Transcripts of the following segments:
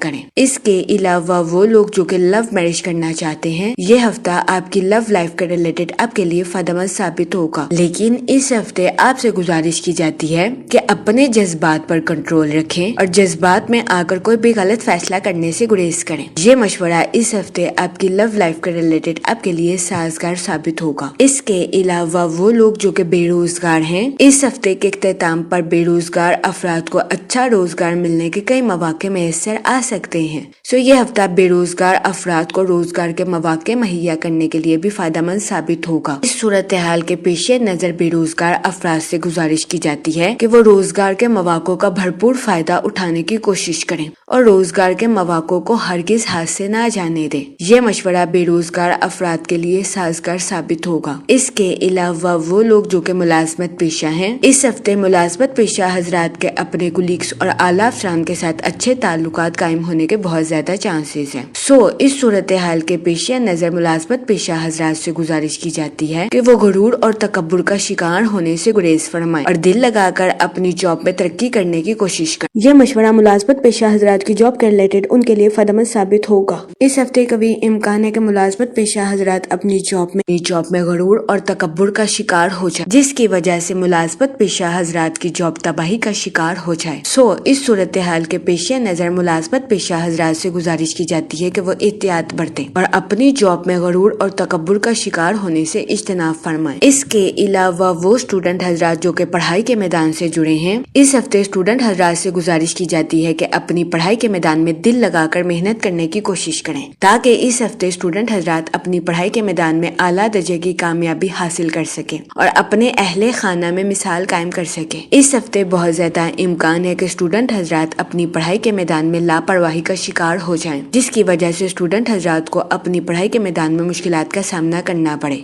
کریں۔ اس کے علاوہ وہ لوگ جو کہ لو میرج کرنا چاہتے ہیں، یہ ہفتہ آپ کی لو لائف کے ریلیٹڈ آپ کے لیے فائدہ مند ثابت ہوگا، لیکن اس ہفتے آپ سے گزارش کی جاتی ہے کہ اپنے جذبات پر کنٹرول رکھیں اور جذبات میں آ کر کوئی بھی غلط فیصلہ کرنے سے گریز کریں۔ یہ مشورہ اس ہفتے آپ کی لو لائف کے ریلیٹڈ آپ کے لیے سازگار ثابت ہوگا۔ اس کے علاوہ وہ لوگ جو کہ بے روزگار ہیں، اس ہفتے کے اختتام پر بے روزگار افراد کو اچھا روزگار ملنے کے کئی مواقع میسر آ سکتے ہیں۔ یہ ہفتہ بے روزگار افراد کو روزگار کے مواقع مہیا کرنے کے لیے بھی فائدہ مند ثابت ہوگا۔ اس صورتحال کے پیش نظر بے روزگار افراد سے گزارش کی جاتی ہے کہ وہ روزگار کے مواقع کا بھرپور فائدہ اٹھانے کی کوشش کریں اور روزگار کے مواقع کو ہرگز ہاتھ سے نہ جانے دیں۔ یہ مشورہ بے روزگار افراد کے لیے سازگار ثابت ہوگا۔ اس کے علاوہ وہ لوگ جو کہ ملازمت پیشہ ہیں، اس ہفتے ملازمت پیشہ حضرات کے اپنے کولیگز اور اعلیٰ افسران کے ساتھ اچھے تعلقات قائم ہونے کے بہت زیادہ چانسز ہیں۔ اس صورتحال کے پیش نظر ملازمت پیشہ حضرات سے گزارش کی جاتی ہے کہ وہ غرور اور تکبر کا شکار ہونے سے گریز فرمائیں اور دل لگا کر اپنی جاب میں ترقی کرنے کی کوشش کریں۔ یہ مشورہ ملازمت پیشہ حضرات کی جاب کے ریلیٹڈ ان کے لیے فائدہ مند ثابت ہوگا۔ اس ہفتے کبھی امکان ہے کہ ملازمت پیشہ حضرات اپنی جاب میں غرور اور تکبر کا شکار ہو جائے، جس کی وجہ سے ملازمت پیشہ حضرات کی جاب تباہی کا شکار ہو جائے۔ اس صورتحال کے پیش نظر ملازمت پیشہ حضرات سے گزارش کی جاتی ہے کہ وہ احتیاط برتیں اور اپنی جاب میں غرور اور تکبر کا شکار ہونے سے اجتناب فرمائیں۔ اس کے علاوہ وہ اسٹوڈنٹ حضرات جو کہ پڑھائی کے میدان سے جڑے ہیں، اس ہفتے اسٹوڈنٹ حضرات سے گزارش کی جاتی ہے کہ اپنی پڑھائی کے میدان میں دل لگا کر محنت کرنے کی کوشش کریں تاکہ اس ہفتے اسٹوڈنٹ حضرات اپنی پڑھائی کے میدان میں اعلیٰ درجے کی کامیابی حاصل کر سکیں اور اپنے اہل خانہ میں مثال قائم کر سکیں۔ اس ہفتے بہت زیادہ امکان ہے کہ اسٹوڈنٹ حضرات اپنی پڑھائی کے میدان میں لاپرواہی کا شکار ہو جائیں، جس کی وجہ سے اسٹوڈنٹ حضرات کو اپنی پڑھائی کے میدان میں مشکلات کا سامنا کرنا پڑے۔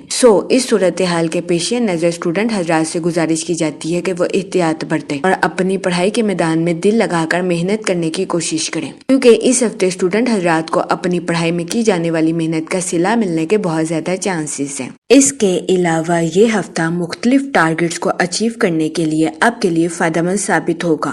اس صورتحال کے پیش نظر اسٹوڈنٹ حضرات سے گزارش کی جاتی ہے کہ وہ احتیاط برتیں اور اپنی پڑھائی کے میدان میں دل لگا کر محنت کرنے کی کوشش کریں، کیونکہ اس ہفتے اسٹوڈنٹ حضرات کو اپنی پڑھائی میں کی جانے والی محنت کا صلہ ملنے کے بہت زیادہ چانسز ہیں۔ اس کے علاوہ یہ ہفتہ مختلف ٹارگٹس کو اچیو کرنے کے لیے آپ کے لیے فائدہ مند ثابت ہوگا۔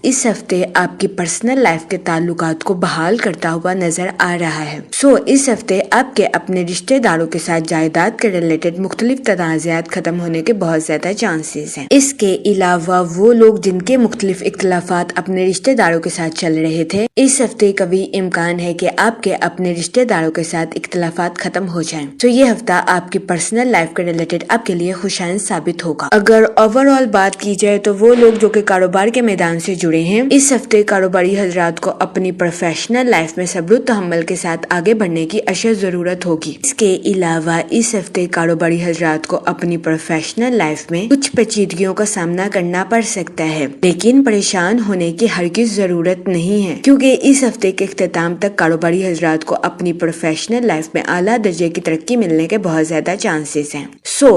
اس ہفتے آپ کی پرسنل لائف کے تعلقات کو بحال کرتا ہوا نظر آ رہا ہے۔ اس ہفتے آپ کے اپنے رشتہ داروں کے ساتھ جائیداد کے ریلیٹڈ مختلف تنازعات ختم ہونے کے بہت زیادہ چانسز ہیں۔ اس کے علاوہ وہ لوگ جن کے مختلف اختلافات اپنے رشتہ داروں کے ساتھ چل رہے تھے، اس ہفتے کبھی امکان ہے کہ آپ کے اپنے رشتہ داروں کے ساتھ اختلافات ختم ہو جائیں۔ یہ ہفتہ آپ کی پرسنل لائف کے ریلیٹڈ آپ کے لیے خوشائند ثابت ہوگا۔ اگر اوور آل بات کی جائے تو وہ لوگ جو کہ کاروبار کے میدان سے جڑے ہیں، اس ہفتے کاروباری حضرات کو اپنی پروفیشنل لائف میں صبر و تحمل کے ساتھ آگے بڑھنے کی اشد ضرورت ہوگی۔ اس کے علاوہ اس ہفتے کاروباری حضرات کو اپنی پروفیشنل لائف میں کچھ پیچیدگیوں کا سامنا کرنا پڑ سکتا ہے، لیکن پریشان ہونے کی ہرگز ضرورت نہیں ہے، کیونکہ اس ہفتے کے اختتام تک کاروباری حضرات کو اپنی پروفیشنل لائف میں اعلیٰ درجے کی ترقی ملنے کے بہت زیادہ چانسز ہیں۔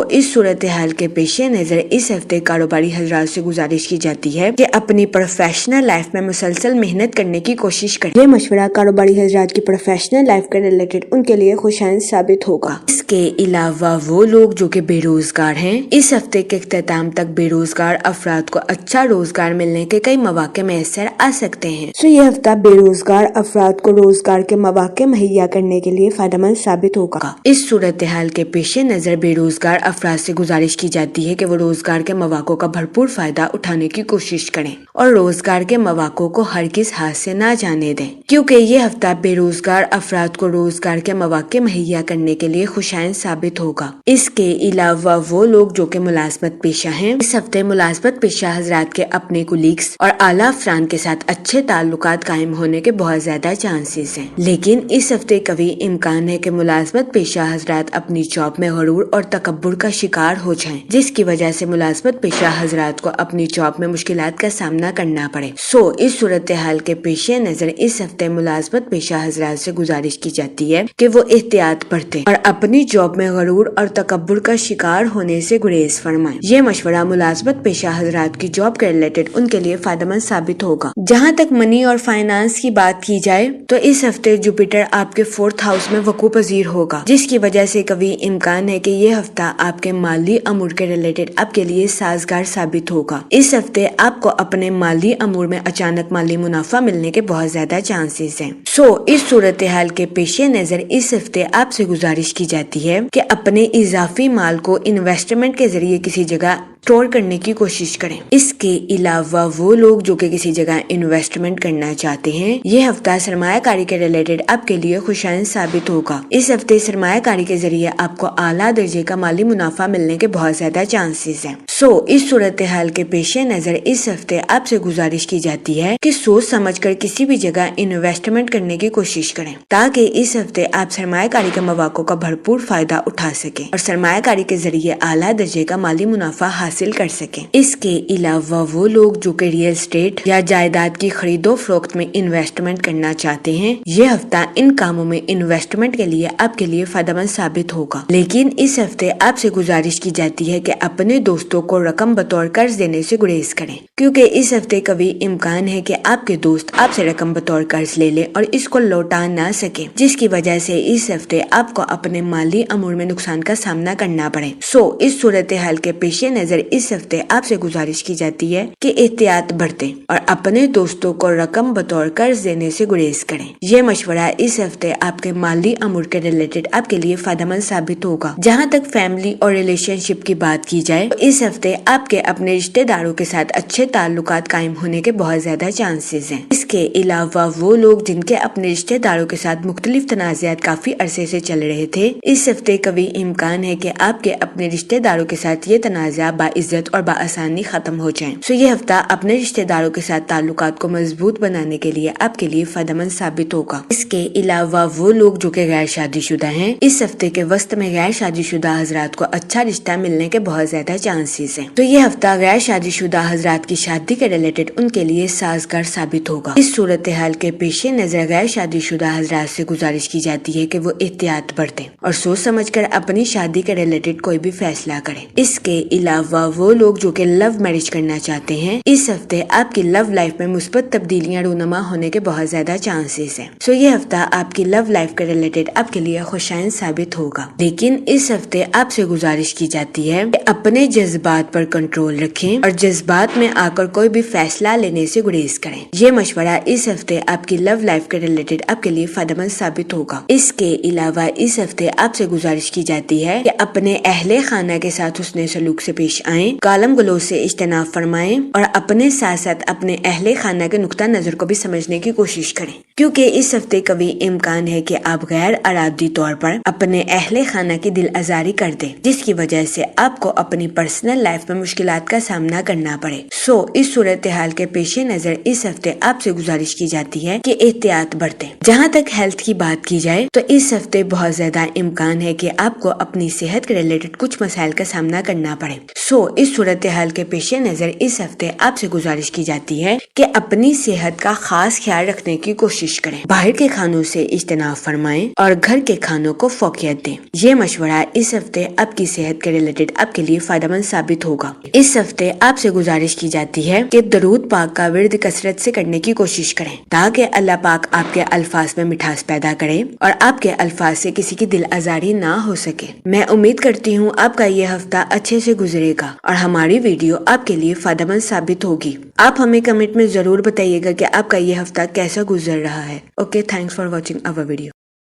اس صورتحال کے پیش نظر اس ہفتے کاروباری حضرات سے گزارش کی جاتی ہے کہ اپنی پروفیشنل لائف میں مسلسل محنت کرنے کی کوشش کریں۔ یہ مشورہ کاروباری حضرات کی پروفیشنل لائف کے ریلیٹڈ ان کے لیے خوشائند ثابت ہوگا۔ اس کے علاوہ وہ لوگ جو کہ بے روزگار ہیں، اس ہفتے کے اختتام تک بے روزگار افراد کو اچھا روزگار ملنے کے کئی مواقع میسر آ سکتے ہیں۔ یہ ہفتہ بے روزگار افراد کو روزگار کے مواقع مہیا کرنے کے لیے فائدہ مند ثابت ہوگا۔ اس صورتحال کے پیش نظر بے روزگار افراد سے گزارش کی جاتی ہے کہ وہ روزگار کے مواقع کا بھرپور فائدہ اٹھانے کی کوشش کریں اور روزگار کے مواقع کو ہرگز ہاتھ سے نہ جانے دیں، کیونکہ یہ ہفتہ بے روزگار افراد کو روزگار کے مواقع مہیا کرنے کے لیے خوشائند ثابت ہوگا۔ اس کے علاوہ وہ لوگ جو کہ ملازمت پیشہ ہیں، اس ہفتے ملازمت پیشہ حضرات کے اپنے کولیگز اور اعلیٰ افسران کے ساتھ اچھے تعلقات قائم ہونے کے بہت زیادہ چانسز ہیں، لیکن اس ہفتے کبھی امکان ہے کہ ملازمت پیشہ حضرات اپنی جاب میں غرور اور تکبر کا شکار ہو جائیں، جس کی وجہ سے ملازمت پیشہ حضرات کو اپنی جاب میں مشکلات کا سامنا کرنا پڑے۔ اس صورتحال کے پیش نظر اس ہفتے ملازمت پیشہ حضرات سے گزارش کی جاتی ہے کہ وہ احتیاط برتیں اور اپنی جاب میں غرور اور تکبر کا شکار ہونے سے گریز فرمائیں۔ یہ مشورہ ملازمت پیشہ حضرات کی جاب کے ریلیٹڈ ان کے لیے فائدہ مند ثابت ہوگا۔ جہاں تک منی اور فائنانس کی بات کی جائے تو اس ہفتے جوپیٹر آپ کے 4th ہاؤس میں وقوع پذیر ہوگا، جس کی وجہ سے کبھی امکان امکان ہے کہ یہ ہفتہ آپ کے مالی امور کے ریلیٹڈ آپ کے لیے سازگار ثابت ہوگا۔ اس ہفتے آپ کو اپنے مالی امور میں اچانک مالی منافع ملنے کے بہت زیادہ چانسز ہیں۔ اس صورتحال کے پیش نظر اس ہفتے آپ سے گزارش کی جاتی ہے کہ اپنے اضافی مال کو انویسٹمنٹ کے ذریعے کسی جگہ اسٹور کرنے کی کوشش کریں۔ اس کے علاوہ وہ لوگ جو کہ کسی جگہ انویسٹمنٹ کرنا چاہتے ہیں، یہ ہفتہ سرمایہ کاری کے ریلیٹڈ آپ کے لیے خوشائند ثابت ہوگا۔ اس ہفتے سرمایہ کاری کے ذریعے آپ کو اعلیٰ درجے کا مالی منافع ملنے کے بہت زیادہ چانسز ہیں۔ اس صورتحال کے پیش نظر اس ہفتے آپ سے گزارش کی جاتی ہے کہ سوچ سمجھ کر کسی بھی جگہ انویسٹمنٹ کرنے کی کوشش کریں تاکہ اس ہفتے آپ سرمایہ کاری کے مواقع کا بھرپور فائدہ اٹھا سکیں اور سرمایہ کاری کے ذریعے اعلیٰ درجے کا مالی منافع حاصل کر سکیں۔ اس کے علاوہ وہ لوگ جو کہ ریئل اسٹیٹ یا جائیداد کی خرید و فروخت میں انویسٹمنٹ کرنا چاہتے ہیں، یہ ہفتہ ان کاموں میں انویسٹمنٹ کے لیے آپ کے لیے فائدہ مند ثابت ہوگا۔ لیکن اس ہفتے آپ سے گزارش کی جاتی ہے کہ اپنے دوستوں کو رقم بطور قرض دینے سے گریز کریں، کیونکہ اس ہفتے کبھی امکان ہے کہ آپ کے دوست آپ سے رقم بطور قرض لے لے اور اس کو لوٹا نہ سکے، جس کی وجہ سے اس ہفتے آپ کو اپنے مالی امور میں نقصان کا سامنا کرنا پڑے۔ اس صورتحال کے پیش نظر اس ہفتے آپ سے گزارش کی جاتی ہے کہ احتیاط برتیں اور اپنے دوستوں کو رقم بطور قرض دینے سے گریز کریں۔ یہ مشورہ اس ہفتے آپ کے مالی امور کے ریلیٹڈ آپ کے لیے فائدہ مند ثابت ہوگا۔ جہاں تک فیملی اور ریلیشن شپ کی بات کی جائے تو اس ہفتے آپ کے اپنے رشتہ داروں کے ساتھ اچھے تعلقات قائم ہونے کے بہت زیادہ چانسز ہیں۔ اس کے علاوہ وہ لوگ جن کے اپنے رشتہ داروں کے ساتھ مختلف تنازعات کافی عرصے سے چل رہے تھے، اس ہفتے کبھی امکان ہے کہ آپ کے اپنے رشتہ داروں کے ساتھ یہ تنازع باعزت اور بآسانی ختم ہو جائیں۔ یہ ہفتہ اپنے رشتہ داروں کے ساتھ تعلقات کو مضبوط بنانے کے لیے آپ کے لیے فائدہ مند ثابت ہوگا۔ اس کے علاوہ وہ لوگ جو کہ غیر شادی شدہ ہیں، اس ہفتے کے وسط میں غیر شادی شدہ حضرات کو اچھا رشتہ ملنے کے بہت زیادہ چانسز ہیں۔ یہ ہفتہ غیر شادی شدہ حضرات کی شادی کے ریلیٹڈ ان کے لیے سازگار ثابت ہوگا۔ اس صورتحال کے پیش نظر غیر شادی شدہ حضرات سے گزارش کی جاتی ہے کہ وہ احتیاط برتیں اور سوچ سمجھ کر اپنی شادی کے ریلیٹڈ کوئی بھی فیصلہ کریں۔ اس کے علاوہ وہ لوگ جو کہ لو میرج کرنا چاہتے ہیں، اس ہفتے آپ کی لو لائف میں مثبت تبدیلیاں رونما ہونے کے بہت زیادہ چانسز ہیں۔ یہ ہفتہ آپ کی لو لائف کے ریلیٹڈ آپ کے لیے خوشائند ثابت ہوگا۔ لیکن اس ہفتے آپ سے گزارش کی جاتی ہے کہ اپنے جذبات پر کنٹرول رکھیں اور جذبات میں آ کر کوئی بھی فیصلہ لینے سے گریز کریں۔ یہ مشورہ اس ہفتے آپ کی لو لائف کے ریلیٹڈ آپ کے لیے فائدہ مند ثابت ہوگا۔ اس کے علاوہ اس ہفتے آپ سے گزارش کی جاتی ہے کہ اپنے اہل خانہ کے ساتھ حسن سلوک سے پیش آئیں، گالم گلوچ سے اجتناب فرمائیں اور اپنے ساتھ ساتھ اپنے اہل خانہ کے نقطہ نظر کو بھی سمجھنے کی کوشش کریں، کیونکہ اس ہفتے کبھی امکان ہے کہ آپ غیر ارادی طور پر اپنے اہل خانہ کی دل آزاری کر دیں، جس کی وجہ سے آپ کو اپنی پرسنل لائف میں مشکلات کا سامنا کرنا پڑے۔ اس صورتحال کے پیش نظر اس ہفتے آپ سے گزارش کی جاتی ہے کہ احتیاط برتیں۔ جہاں تک ہیلتھ کی بات کی جائے تو اس ہفتے بہت زیادہ امکان ہے کہ آپ کو اپنی صحت کے ریلیٹڈ کچھ مسائل کا سامنا کرنا پڑے۔ اس صورتحال کے پیش نظر اس ہفتے آپ سے گزارش کی جاتی ہے کہ اپنی صحت کا خاص خیال رکھنے کی کوشش کریں، باہر کے کھانوں سے اجتناب فرمائیں اور گھر کے کھانوں کو فوقیت دیں۔ یہ مشورہ اس ہفتے آپ کی صحت کے ریلیٹڈ آپ کے لیے فائدہ مند ثابت ہوگا۔ اس ہفتے آپ سے گزارش کی جاتی ہے کہ درود پاک کا ورد کثرت سے کرنے کی کوشش کریں تاکہ اللہ پاک آپ کے الفاظ میں مٹھاس پیدا کرے اور آپ کے الفاظ سے کسی کی دل آزاری نہ ہو سکے۔ میں امید کرتی ہوں آپ کا یہ ہفتہ اچھے سے گزرے گا اور ہماری ویڈیو آپ کے لیے فائدہ مند ثابت ہوگی۔ آپ ہمیں کمنٹ میں ضرور بتائیے گا کہ آپ کا یہ ہفتہ کیسا گزر رہا ہے۔ Okay, thanks for watching our video.